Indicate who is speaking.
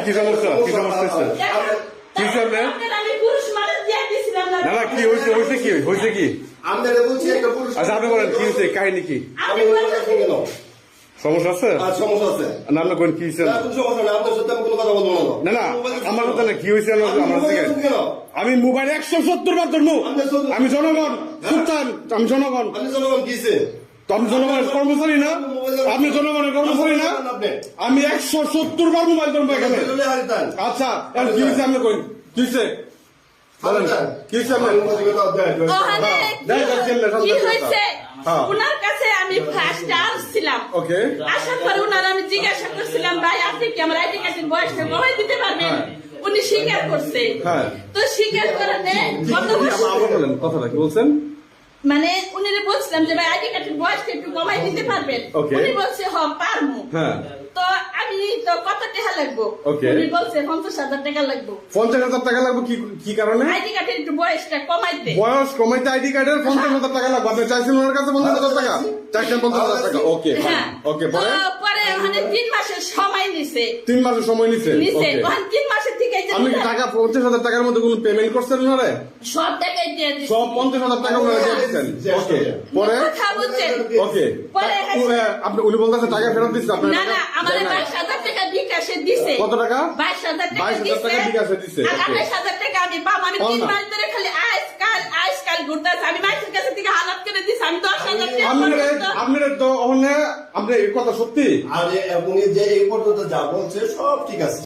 Speaker 1: কি সমস্যা হচ্ছে? কি করবে? না কি হয়েছে কি? আচ্ছা আপনি বলেন কি হয়েছে, কাহিনী কি? সমস্যা আছে? না আপনি কোন কি হয়েছে? না আমার কথা না, কি হয়েছে আমি মোবাইল 170 বার ধরবো। আমি জনগণ, আমি জনগণ। তো আমি জনগণের কর্মচারী না? আপনি জনগণের কর্মচারী না? আমি 170 বার মোবাইল ধরবো এখানে। আচ্ছা কি হয়েছে আপনি কই? কি হয়েছে বলেন, কি হয়েছে আপনার?
Speaker 2: কি হয়েছে ওনার কাছে আমি ফার্স্ট আসছিলাম।
Speaker 1: ওকে,
Speaker 2: আসার পরে ওনার আমি জিজ্ঞাসা করছিলাম, ভাই আপনি কি আমার আইডি কার্ডের বয়সটা কমাই দিতে পারবেন? উনি স্বীকার করছে। তো স্বীকার করাতে কত
Speaker 1: বলেন কথাটা কি বলছেন?
Speaker 2: মানে উনি বলছিলাম যে ভাই আইডি কার্ডের বয়সটা একটু কমাই দিতে পারবেন? উনি বলছে হ পারবো। তো আমি তো কত টাকা লাগবো? উনি বলছে 50,000 টাকা লাগবো।
Speaker 1: 50,000 টাকা লাগবে কি কারণে?
Speaker 2: আইডি কার্ডের একটু বয়সটা কমাইতে।
Speaker 1: বয়স কমাইতে আইডি কার্ডের 50,000 টাকা লাগবে। আপনি চাইছেন ওনার কাছে 50,000 টাকা? চাইছেন 50,000 টাকা? ওকে ওকে।
Speaker 2: পরে ওখানে 3 মাসের সময় নিছে।
Speaker 1: 3 মাসের সময় নিছে?
Speaker 2: ওখানে 3 মাসের থেকে
Speaker 1: আপনি কি টাকা 50,000 টাকার মধ্যে কোনো পেমেন্ট করছেন ওনারে?
Speaker 2: সব টাকাই দিয়ে দিছি।
Speaker 1: সব 50,000 টাকা ওনারে দিয়ে দিচ্ছেন? ওকে। পরে
Speaker 2: কথা বলছেন?
Speaker 1: ওকে। আপনি উনি বলতেছে টাকা ফেরত দিচ্ছেন? আপনি
Speaker 2: না আমারে 22,000 টাকা বিকাশে দিছে।
Speaker 1: কত টাকা?
Speaker 2: 22,000 টাকা
Speaker 1: 22,000 টাকা বিকাশে দিছে।
Speaker 2: আর 28,000 টাকা আমি পাবো। আমি 3 মাস ধরে খালি আজকাল ঘুরতেছি। আমি মাইসের কাছে থেকে হালাত করে দিছি। আমি 10,000 টাকা
Speaker 1: আপনার তো আপনি এই কথা সত্যি?
Speaker 3: আরে উনি যে এই পর্যন্ত যা বলছে সব ঠিক আছে।